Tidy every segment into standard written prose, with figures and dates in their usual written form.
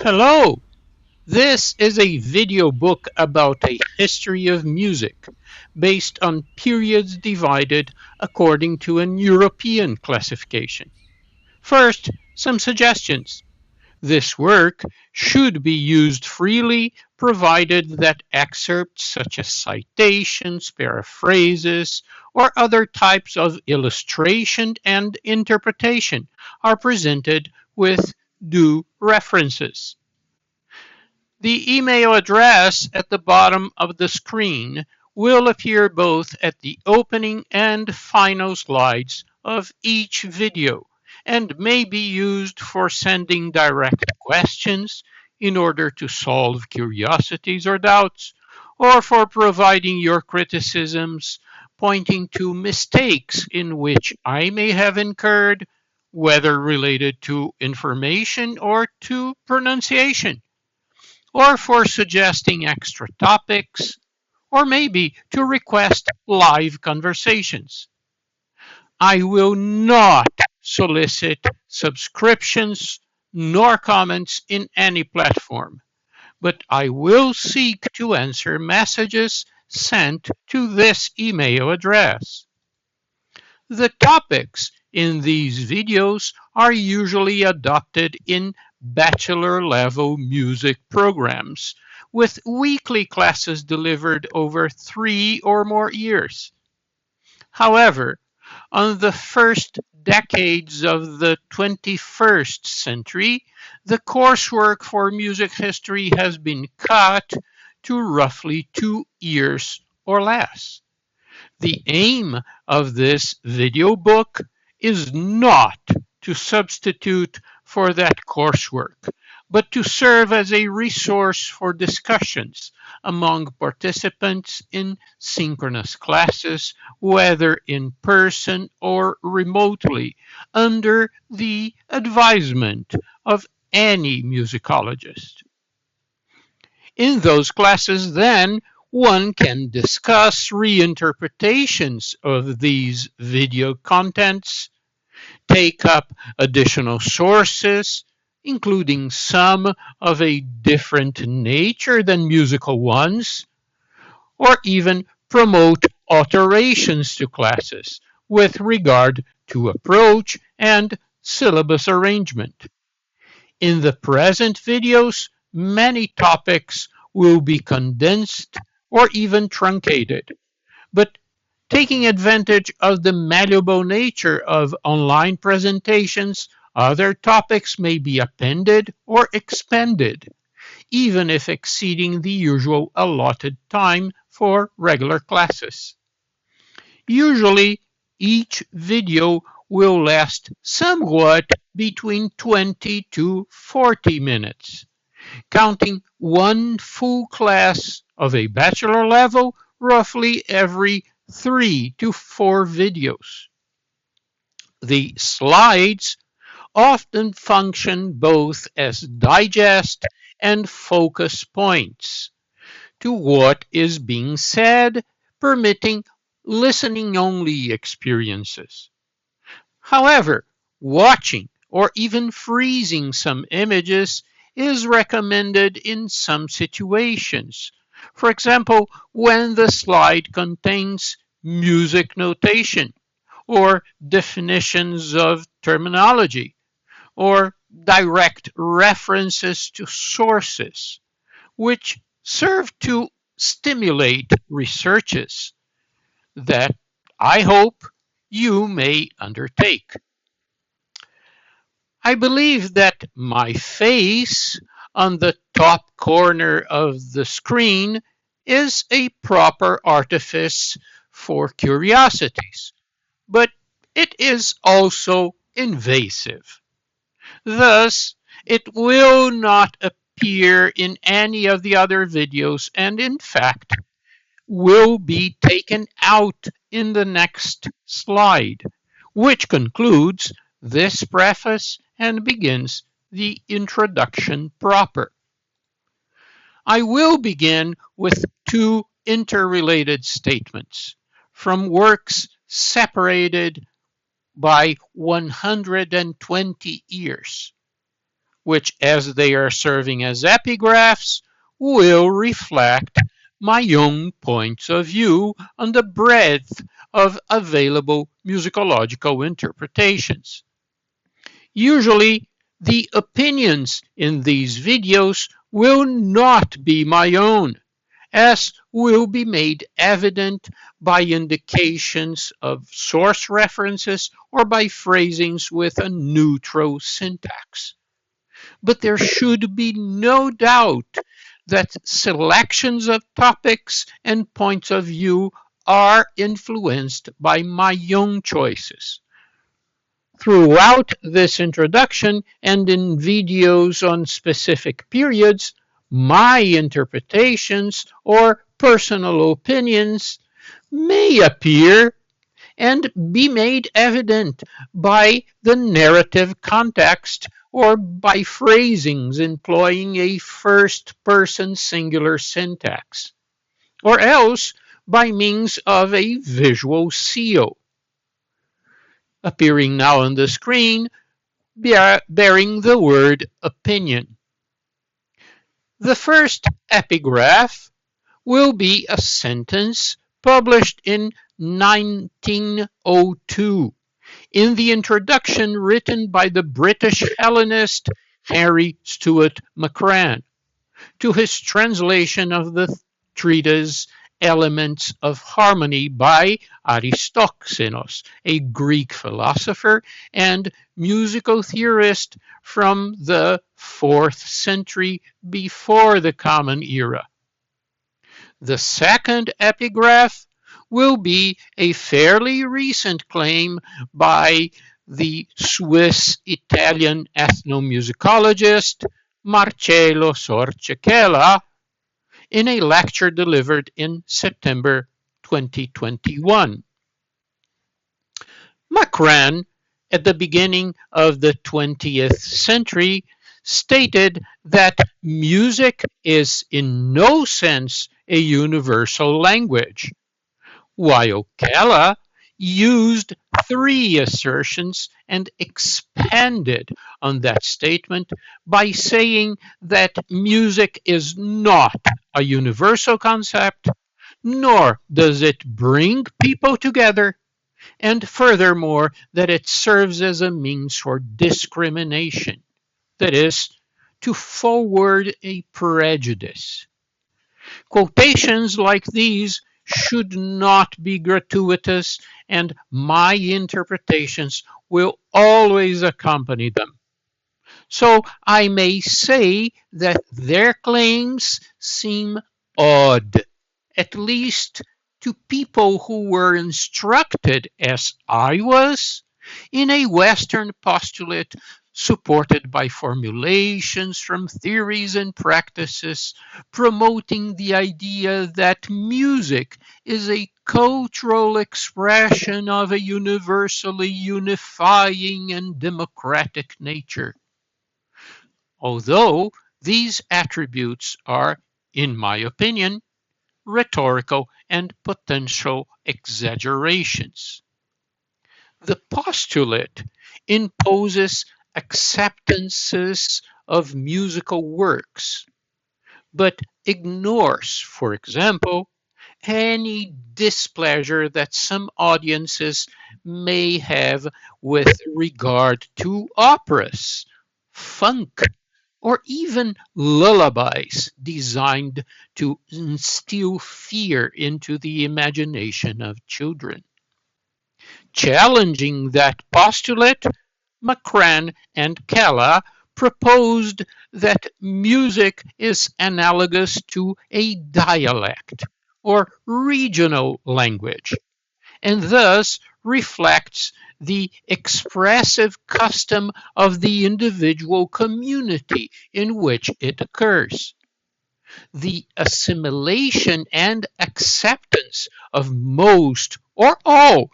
Hello! This is a video book about a history of music based on periods divided according to an European classification. First, some suggestions. This work should be used freely provided that excerpts such as citations, paraphrases, or other types of illustration and interpretation are presented with due references. The email address at the bottom of the screen will appear both at the opening and final slides of each video and may be used for sending direct questions in order to solve curiosities or doubts, or for providing your criticisms pointing to mistakes in which I may have incurred, whether related to information or to pronunciation, or for suggesting extra topics, or maybe to request live conversations. I will not solicit subscriptions nor comments in any platform, but I will seek to answer messages sent to this email address. The topics in these videos are usually adopted in bachelor level music programs with weekly classes delivered over 3 or more years. However, on the first decades of the 21st century, the coursework for music history has been cut to roughly 2 years or less. The aim of this video book is not to substitute for that coursework, but to serve as a resource for discussions among participants in synchronous classes, whether in person or remotely, under the advisement of any musicologist. In those classes, then, one can discuss reinterpretations of these video contents, take up additional sources, including some of a different nature than musical ones, or even promote alterations to classes with regard to approach and syllabus arrangement. In the present videos, many topics will be condensed or even truncated, but taking advantage of the malleable nature of online presentations, other topics may be appended or expanded, even if exceeding the usual allotted time for regular classes. Usually, each video will last somewhat between 20 to 40 minutes, counting one full class of a bachelor level roughly every 3 to 4 videos. The slides often function both as digest and focus points to what is being said, permitting listening only experiences. However, watching or even freezing some images is recommended in some situations. For example, when the slide contains music notation, or definitions of terminology, or direct references to sources, which serve to stimulate researches that I hope you may undertake. I believe that my face on the top corner of the screen is a proper artifice for curiosities, but it is also invasive. Thus, it will not appear in any of the other videos and in fact will be taken out in the next slide, which concludes this preface and begins the introduction proper. I will begin with two interrelated statements from works separated by 120 years. which, as they are serving as epigraphs, will reflect my own points of view on the breadth of available musicological interpretations. Usually, the opinions in these videos will not be my own, as will be made evident by indications of source references or by phrasings with a neutral syntax. But there should be no doubt that selections of topics and points of view are influenced by my own choices. Throughout this introduction and in videos on specific periods, my interpretations or personal opinions may appear and be made evident by the narrative context or by phrasings employing a first-person singular syntax, or else by means of a visual seal, appearing now on the screen, bearing the word opinion. The first epigraph will be a sentence published in 1902 in the introduction written by the British Hellenist Harry Stuart Macran to his translation of the treatise Elements of Harmony by Aristoxenos, a Greek philosopher and musical theorist from the 4th century before the Common Era. The second epigraph will be a fairly recent claim by the Swiss-Italian ethnomusicologist Marcello Sorce in a lecture delivered in September 2021. Macran, at the beginning of the 20th century, stated that music is in no sense a universal language, while Keller used three assertions and expanded on that statement by saying that music is not a universal concept, nor does it bring people together, and furthermore, that it serves as a means for discrimination, that is, to forward a prejudice. Quotations like these should not be gratuitous, and my interpretations will always accompany them. So I may say that their claims seem odd, at least to people who were instructed, as I was, in a Western postulate supported by formulations from theories and practices promoting the idea that music is a cultural expression of a universally unifying and democratic nature. Although these attributes are, in my opinion, rhetorical and potential exaggerations. The postulate imposes acceptances of musical works, but ignores, for example, any displeasure that some audiences may have with regard to operas, funk, or even lullabies designed to instill fear into the imagination of children. Challenging that postulate, Macran and Keller proposed that music is analogous to a dialect or regional language, and thus reflects the expressive custom of the individual community in which it occurs. The assimilation and acceptance of most or all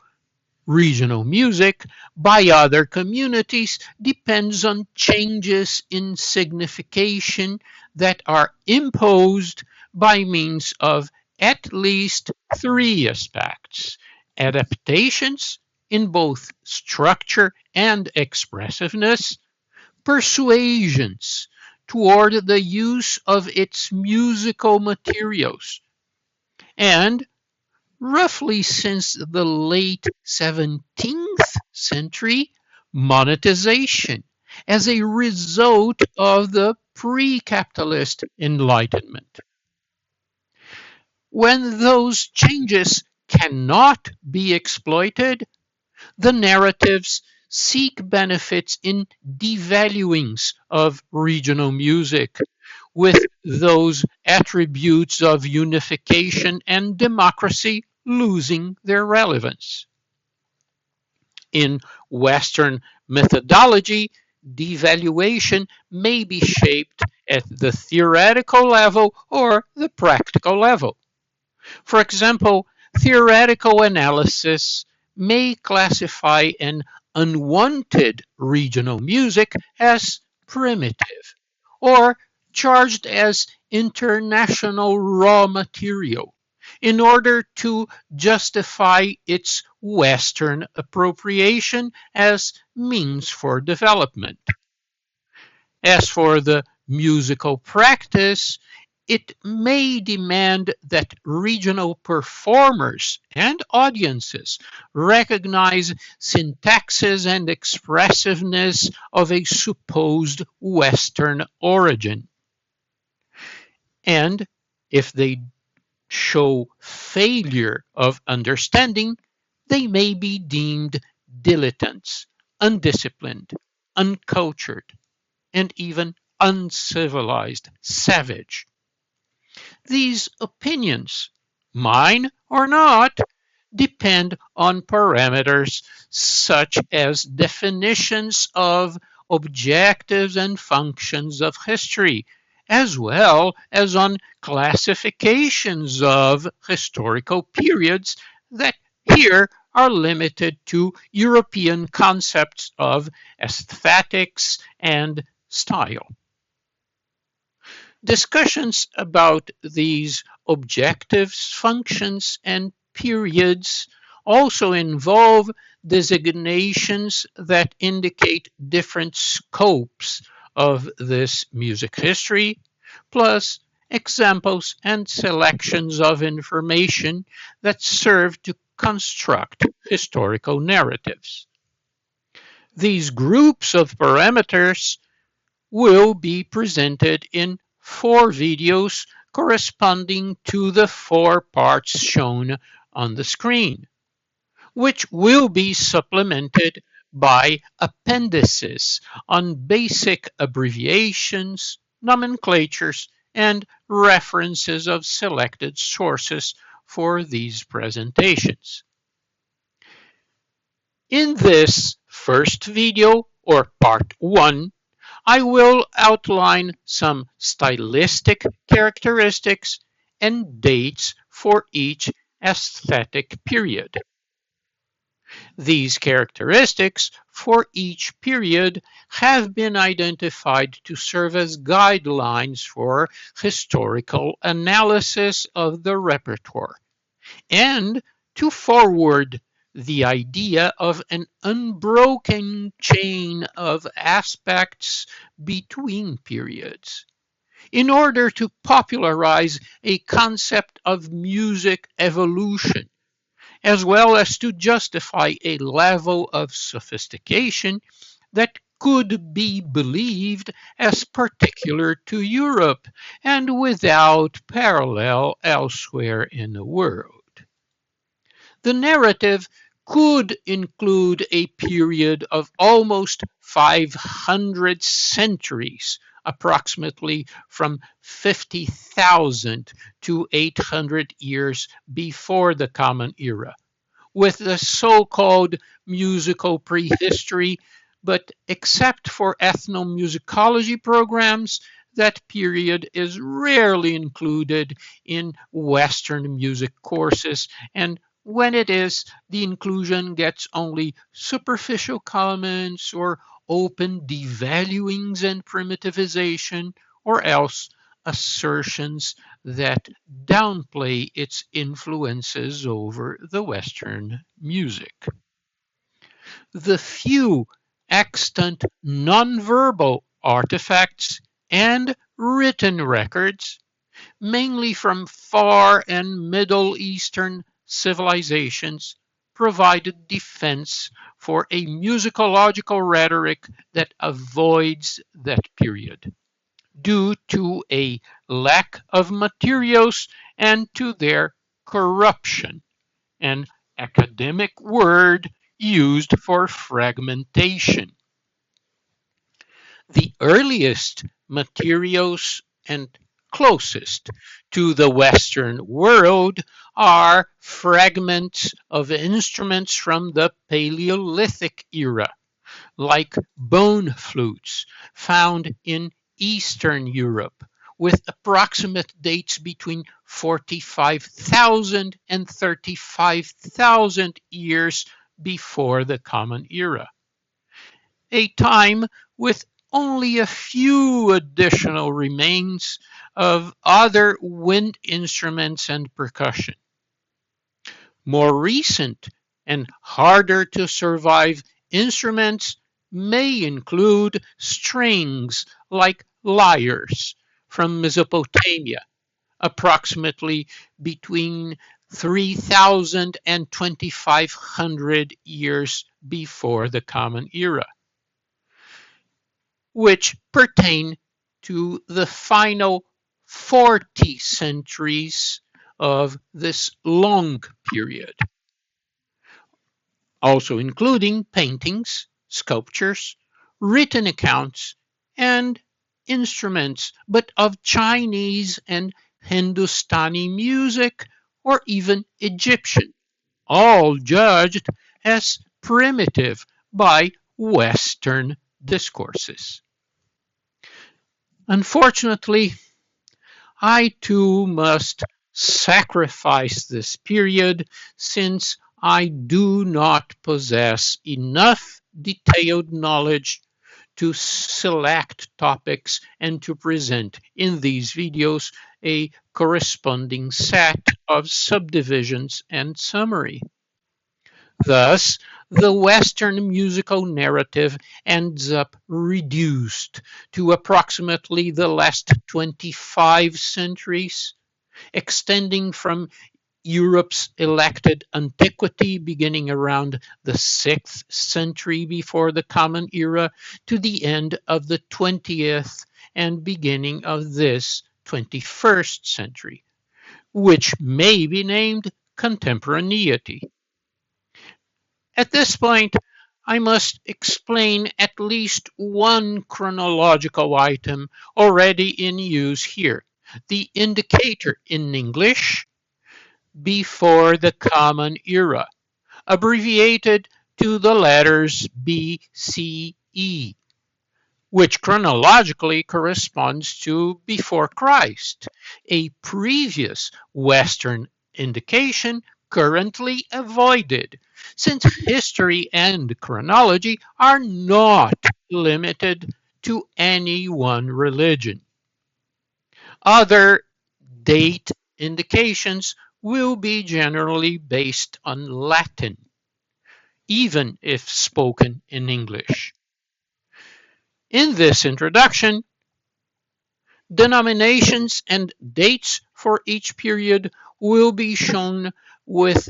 regional music by other communities depends on changes in signification that are imposed by means of at least three aspects: adaptations in both structure and expressiveness, persuasions toward the use of its musical materials, and roughly since the late 17th century, monetization as a result of the pre-capitalist Enlightenment. When those changes cannot be exploited, the narratives seek benefits in devaluings of regional music, with those attributes of unification and democracy losing their relevance. In Western methodology, devaluation may be shaped at the theoretical level or the practical level. For example, theoretical analysis may classify an unwanted regional music as primitive or charged as international raw material in order to justify its Western appropriation as means for development. As for the musical practice, it may demand that regional performers and audiences recognize syntaxes and expressiveness of a supposed Western origin. And if they show failure of understanding, they may be deemed dilettantes, undisciplined, uncultured, and even uncivilized, savage. These opinions, mine or not, depend on parameters such as definitions of objectives and functions of history, as well as on classifications of historical periods that here are limited to European concepts of aesthetics and style. Discussions about these objectives, functions, and periods also involve designations that indicate different scopes of this music history, plus examples and selections of information that serve to construct historical narratives. These groups of parameters will be presented in 4 videos corresponding to the 4 parts shown on the screen, which will be supplemented by appendices on basic abbreviations, nomenclatures, and references of selected sources for these presentations. In this first video, or part 1, I will outline some stylistic characteristics and dates for each aesthetic period. These characteristics for each period have been identified to serve as guidelines for historical analysis of the repertoire and to forward the idea of an unbroken chain of aspects between periods, in order to popularize a concept of music evolution, as well as to justify a level of sophistication that could be believed as particular to Europe and without parallel elsewhere in the world. The narrative could include a period of almost 500 centuries, approximately from 50,000 to 800 years before the Common Era, with the so-called musical prehistory, but except for ethnomusicology programs, that period is rarely included in Western music courses, and when it is, the inclusion gets only superficial comments or open devaluings and primitivization, or else assertions that downplay its influences over the Western music. The few extant nonverbal artifacts, and written records, mainly from Far and Middle Eastern civilizations, provided defense for a musicological rhetoric that avoids that period, due to a lack of materials and to their corruption, an academic word used for fragmentation. The earliest materials and closest to the Western world are fragments of instruments from the Paleolithic era, like bone flutes found in Eastern Europe, with approximate dates between 45,000 and 35,000 years before the Common Era, a time with only a few additional remains of other wind instruments and percussion. More recent and harder to survive instruments may include strings like lyres from Mesopotamia, approximately between 3,000 and 2,500 years before the Common Era, which pertain to the final 40 centuries of this long period, also including paintings, sculptures, written accounts, and instruments, but of Chinese and Hindustani music or even Egyptian, all judged as primitive by Western discourses. Unfortunately, I too must sacrifice this period since I do not possess enough detailed knowledge to select topics and to present in these videos a corresponding set of subdivisions and summary. Thus, the Western musical narrative ends up reduced to approximately the last 25 centuries, extending from Europe's elected Antiquity beginning around the 6th century before the Common Era to the end of the 20th and beginning of this 21st century, which may be named Contemporaneity. At this point, I must explain at least one chronological item already in use here, the indicator in English before the Common Era, abbreviated to the letters BCE, which chronologically corresponds to before Christ, a previous Western indication currently avoided, since history and chronology are not limited to any one religion. Other date indications will be generally based on Latin, even if spoken in English. In this introduction, denominations and dates for each period will be shown with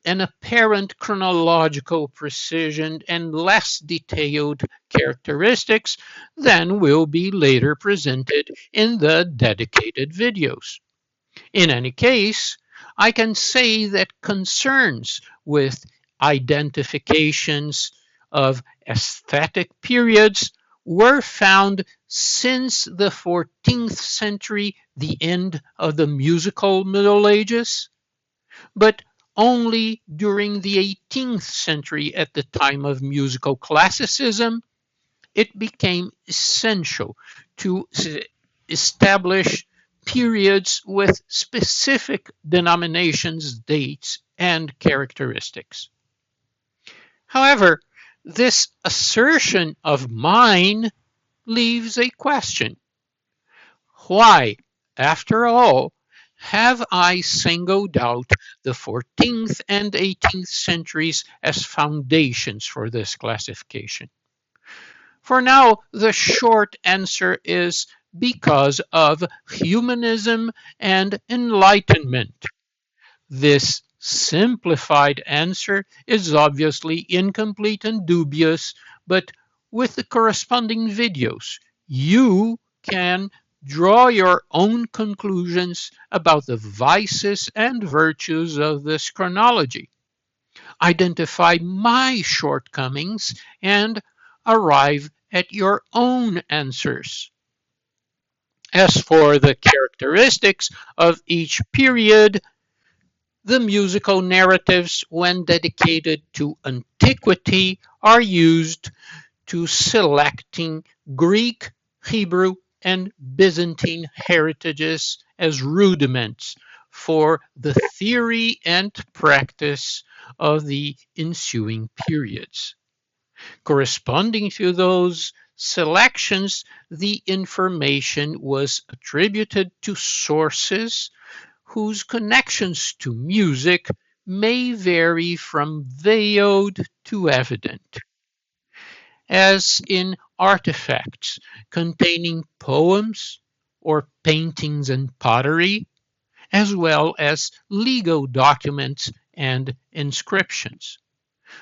an apparent chronological precision and less detailed characteristics than will be later presented in the dedicated videos. In any case, I can say that concerns with identifications of aesthetic periods were found since the 14th century, the end of the musical Middle Ages, but only during the 18th century, at the time of musical classicism, it became essential to establish periods with specific denominations, dates, and characteristics. However, this assertion of mine leaves a question. Why, after all, have I singled out the 14th and 18th centuries as foundations for this classification? For now, the short answer is because of humanism and enlightenment. This simplified answer is obviously incomplete and dubious, but with the corresponding videos, you can draw your own conclusions about the vices and virtues of this chronology, identify my shortcomings, and arrive at your own answers. As for the characteristics of each period, the musical narratives, when dedicated to antiquity, are used to selecting Greek, Hebrew, and Byzantine heritages as rudiments for the theory and practice of the ensuing periods. Corresponding to those selections, the information was attributed to sources whose connections to music may vary from veiled to evident, as in artifacts containing poems or paintings and pottery, as well as legal documents and inscriptions,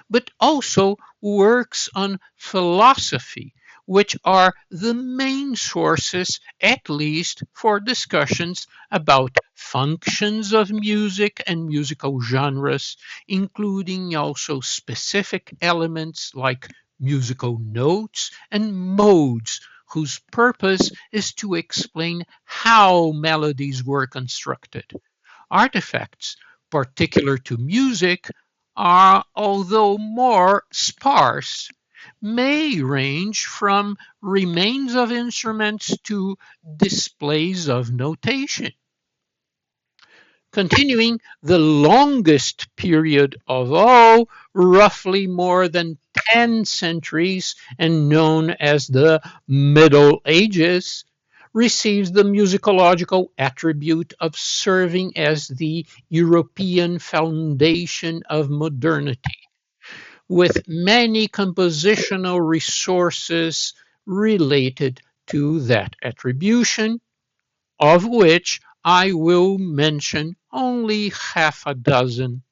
but also works on philosophy, which are the main sources, at least for discussions about functions of music and musical genres, including also specific elements like musical notes and modes, whose purpose is to explain how melodies were constructed. Artifacts particular to music are, although more sparse, may range from remains of instruments to displays of notation. Continuing, the longest period of all, roughly more than 10 centuries and known as the Middle Ages, receives the musicological attribute of serving as the European foundation of modernity, with many compositional resources related to that attribution, of which I will mention only half a dozen,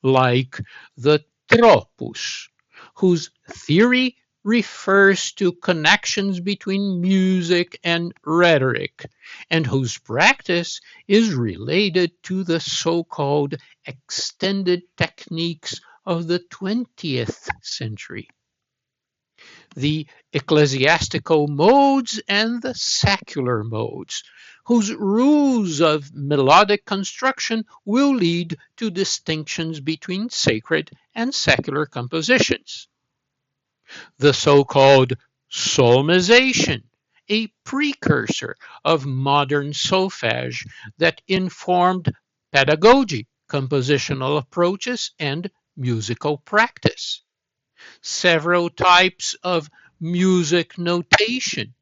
like the tropus, whose theory refers to connections between music and rhetoric, and whose practice is related to the so-called extended techniques of the 20th century, the ecclesiastical modes and the secular modes, whose rules of melodic construction will lead to distinctions between sacred and secular compositions. The so-called psalmization, a precursor of modern solfège that informed pedagogy, compositional approaches, and musical practice. Several types of music notation,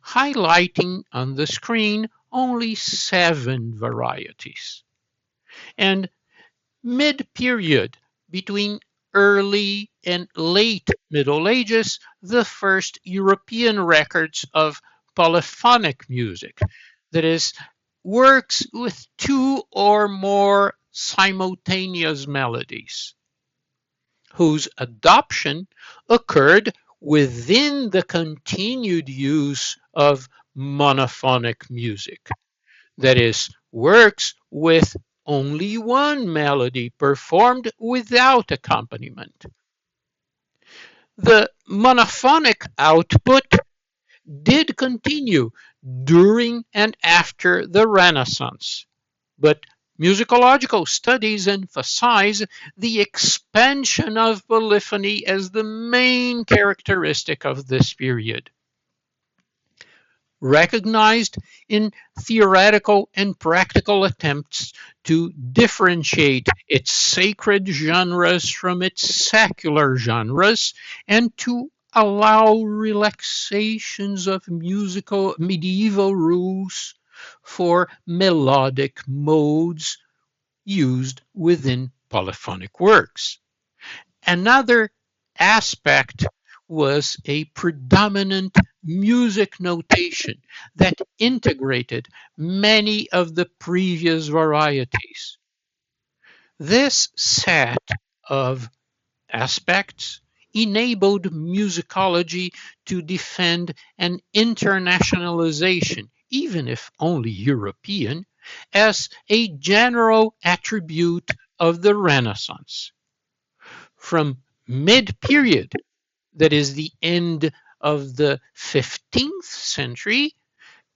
highlighting on the screen only 7 varieties. And mid-period, between early and late Middle Ages, the first European records of polyphonic music, that is, works with 2 or more simultaneous melodies, whose adoption occurred within the continued use of monophonic music, that is, works with only one melody performed without accompaniment. The monophonic output did continue during and after the Renaissance, but musicological studies emphasize the expansion of polyphony as the main characteristic of this period, recognized in theoretical and practical attempts to differentiate its sacred genres from its secular genres and to allow relaxations of musical medieval rules for melodic modes used within polyphonic works. Another aspect was a predominant music notation that integrated many of the previous varieties. This set of aspects enabled musicology to defend an internationalization, even if only European, as a general attribute of the Renaissance. From mid-period, that is the end of the 15th century,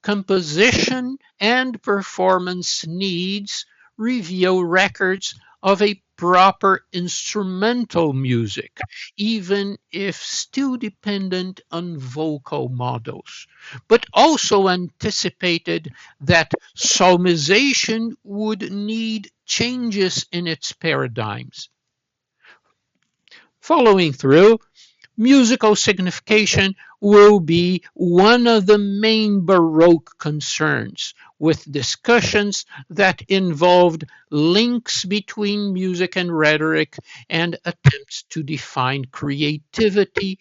composition and performance needs reveal records of a proper instrumental music, even if still dependent on vocal models, but also anticipated that psalmization would need changes in its paradigms. Following through, musical signification will be one of the main Baroque concerns, with discussions that involved links between music and rhetoric and attempts to define creativity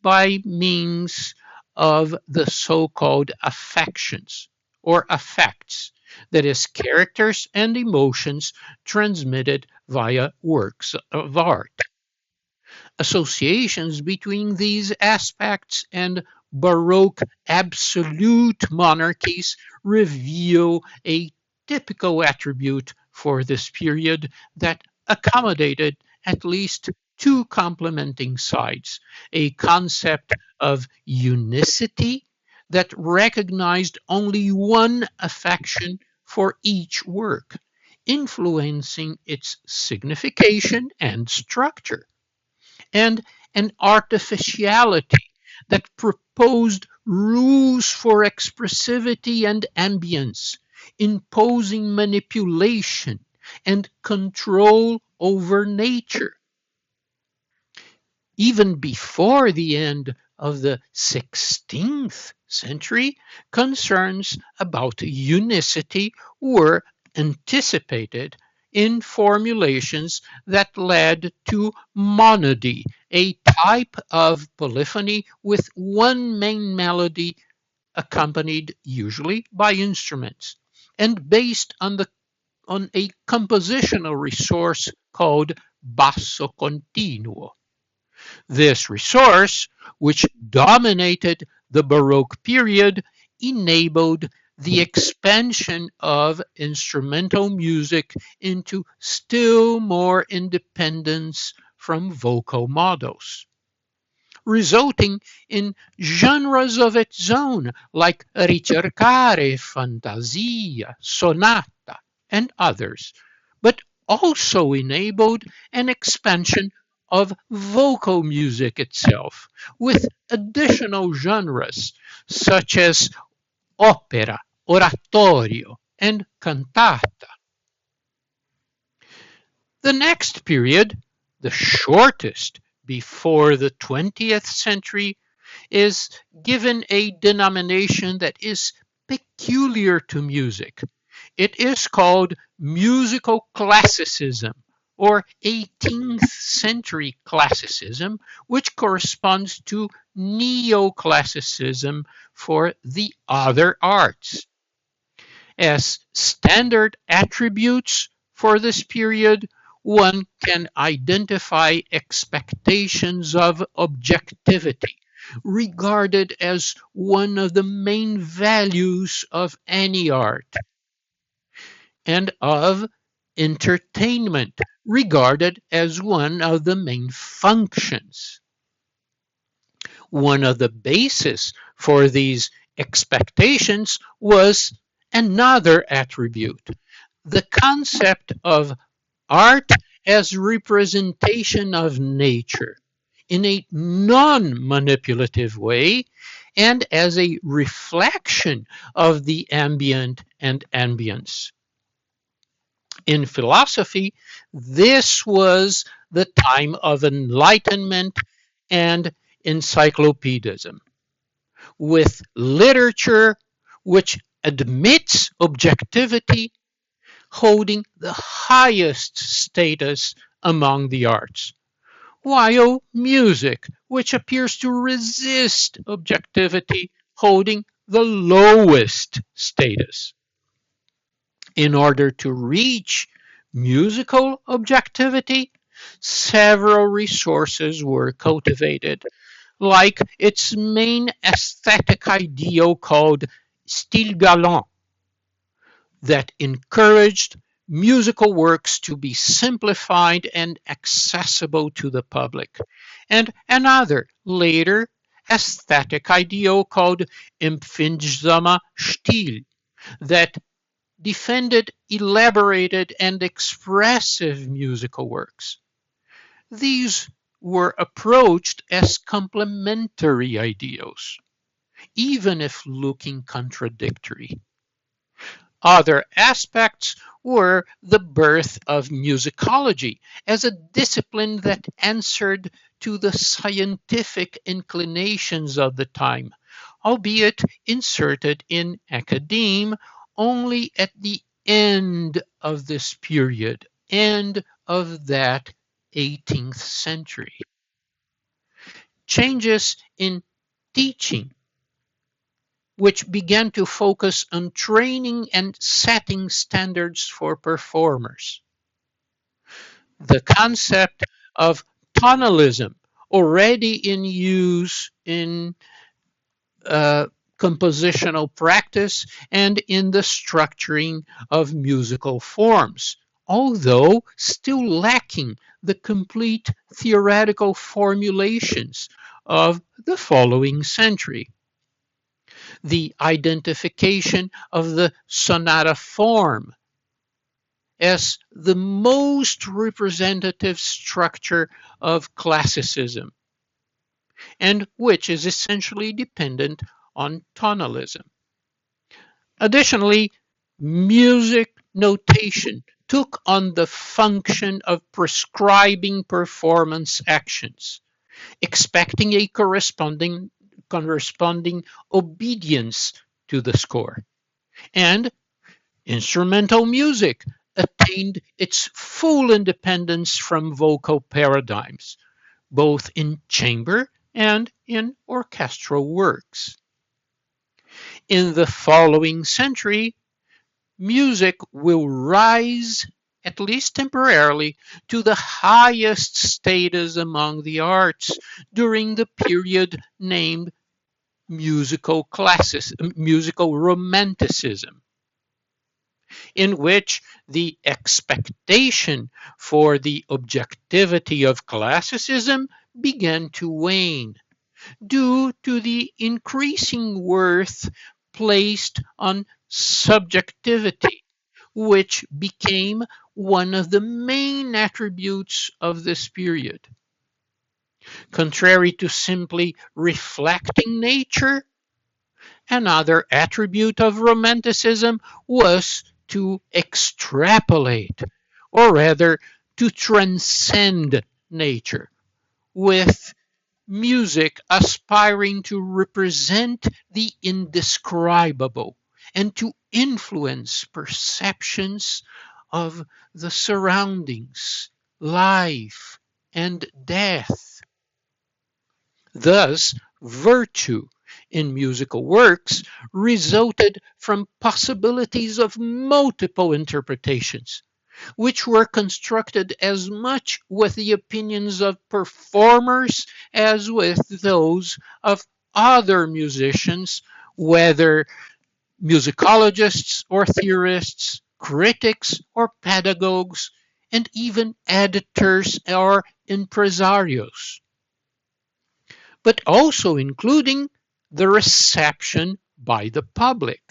by means of the so-called affections or affects, that is, characters and emotions transmitted via works of art. Associations between these aspects and Baroque absolute monarchies reveal a typical attribute for this period that accommodated at least two complementing sides, a concept of unicity that recognized only one affection for each work, influencing its signification and structure, and an artificiality that proposed rules for expressivity and ambience, imposing manipulation and control over nature. Even before the end of the 16th century, concerns about unicity were anticipated in formulations that led to monody, a type of polyphony with one main melody accompanied usually by instruments, and based on a compositional resource called basso continuo. This resource, which dominated the Baroque period, enabled the expansion of instrumental music into still more independence from vocal models, resulting in genres of its own like ricercare, fantasia, sonata, and others, but also enabled an expansion of vocal music itself, with additional genres such as opera, oratorio, and cantata. The next period, the shortest before the 20th century, is given a denomination that is peculiar to music. It is called musical classicism, or 18th century classicism, which corresponds to neoclassicism for the other arts. As standard attributes for this period, one can identify expectations of objectivity, regarded as one of the main values of any art, and of entertainment, regarded as one of the main functions. One of the bases for these expectations was another attribute, the concept of art as representation of nature in a non-manipulative way and as a reflection of the ambient and ambience. In philosophy, this was the time of enlightenment and encyclopedism, with literature which admits objectivity holding the highest status among the arts, while music, which appears to resist objectivity, holding the lowest status. In order to reach musical objectivity, several resources were cultivated, like its main aesthetic ideal called style galant, that encouraged musical works to be simplified and accessible to the public, and another later aesthetic ideal called empfindsamer Stil, that defended elaborated and expressive musical works. These were approached as complementary ideals, even if looking contradictory. Other aspects were the birth of musicology as a discipline that answered to the scientific inclinations of the time, albeit inserted in academe only at the end of this period, end of that 18th century. Changes in teaching, which began to focus on training and setting standards for performers. The concept of tonalism, already in use in uh, compositional practice and in the structuring of musical forms, although still lacking the complete theoretical formulations of the following century. The identification of the sonata form as the most representative structure of classicism, and which is essentially dependent on tonalism. Additionally, music notation took on the function of prescribing performance actions, expecting a corresponding obedience to the score. And instrumental music attained its full independence from vocal paradigms, both in chamber and in orchestral works. In the following century, music will rise, at least temporarily, to the highest status among the arts during the period named musical Romanticism, in which the expectation for the objectivity of classicism began to wane due to the increasing worth placed on subjectivity, which became one of the main attributes of this period. Contrary to simply reflecting nature, another attribute of Romanticism was to extrapolate, or rather to transcend nature, with music aspiring to represent the indescribable and to influence perceptions of the surroundings, life, and death. Thus, virtue in musical works resulted from possibilities of multiple interpretations, which were constructed as much with the opinions of performers as with those of other musicians, whether musicologists or theorists, critics or pedagogues, and even editors or impresarios, but also including the reception by the public.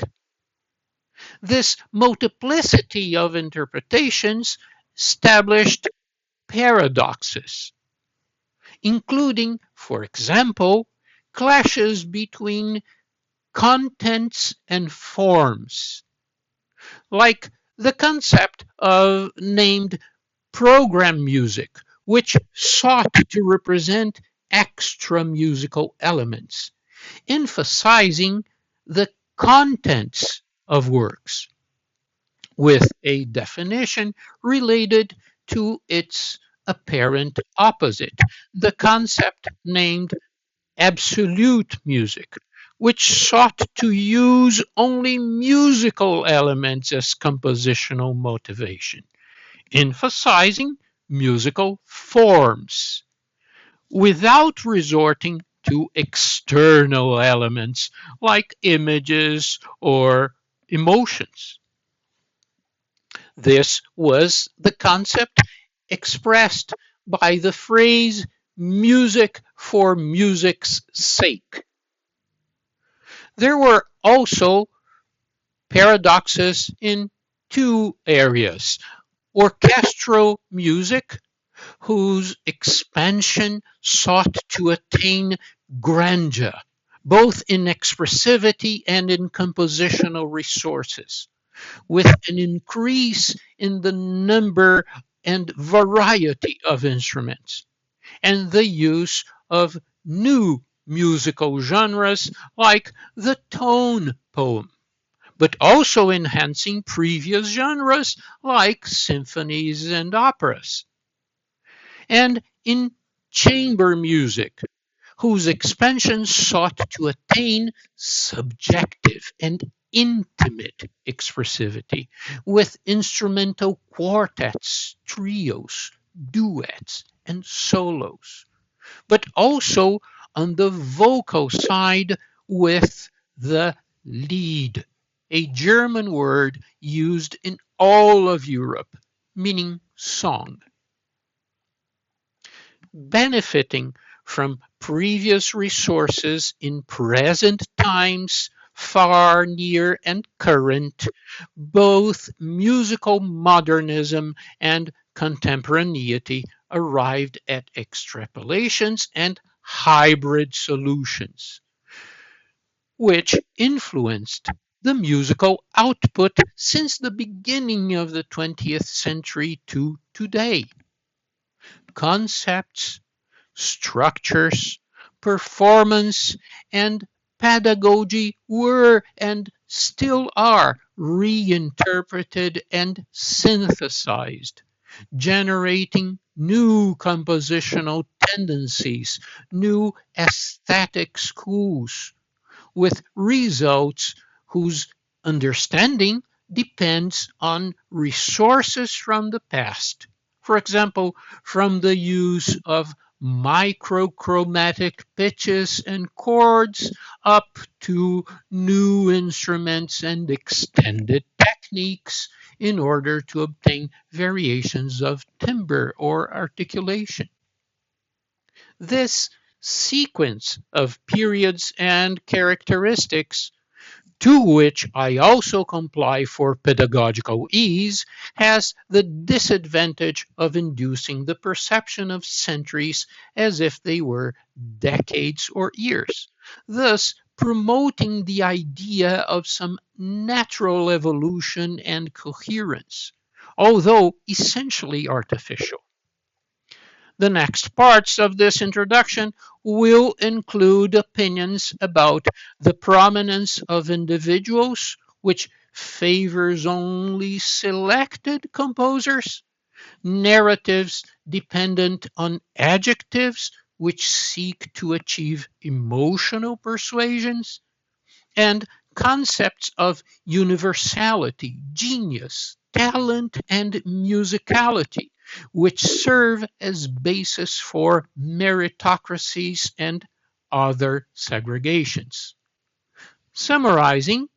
This multiplicity of interpretations established paradoxes, including, for example, clashes between contents and forms, like the concept of named program music, which sought to represent extra musical elements, emphasizing the contents of works, with a definition related to its apparent opposite, the concept named absolute music, which sought to use only musical elements as compositional motivation, emphasizing musical forms without resorting to external elements like images or emotions. This was the concept expressed by the phrase music for music's sake. There were also paradoxes in two areas: orchestral music, whose expansion sought to attain grandeur, both in expressivity and in compositional resources, with an increase in the number and variety of instruments, and the use of new musical genres like the tone poem, but also enhancing previous genres like symphonies and operas. And in chamber music, whose expansion sought to attain subjective and intimate expressivity with instrumental quartets, trios, duets, and solos, but also on the vocal side with the Lied, a German word used in all of Europe, meaning song. Benefiting from previous resources in present times, far, near, and current, both musical modernism and contemporaneity arrived at extrapolations and hybrid solutions, which influenced the musical output since the beginning of the 20th century to today. Concepts, structures, performance, and pedagogy were and still are reinterpreted and synthesized, generating new compositional tendencies, new aesthetic schools, with results whose understanding depends on resources from the past. For example, from the use of microchromatic pitches and chords up to new instruments and extended techniques in order to obtain variations of timbre or articulation. This sequence of periods and characteristics, to which I also comply for pedagogical ease, has the disadvantage of inducing the perception of centuries as if they were decades or years, thus promoting the idea of some natural evolution and coherence, although essentially artificial. The next parts of this introduction will include opinions about the prominence of individuals, which favors only selected composers, narratives dependent on adjectives, which seek to achieve emotional persuasions, and concepts of universality, genius, talent, and musicality, which serve as basis for meritocracies and other segregations. Summarizing,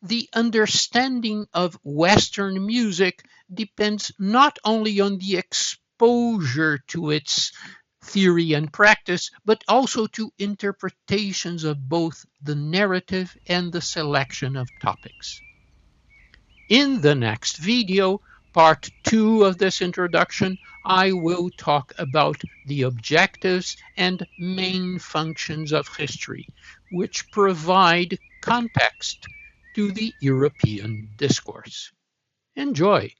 the understanding of Western music depends not only on the exposure to its theory and practice, but also to interpretations of both the narrative and the selection of topics. In the next video, part 2 of this introduction, I will talk about the objectives and main functions of history, which provide context to the European discourse. Enjoy!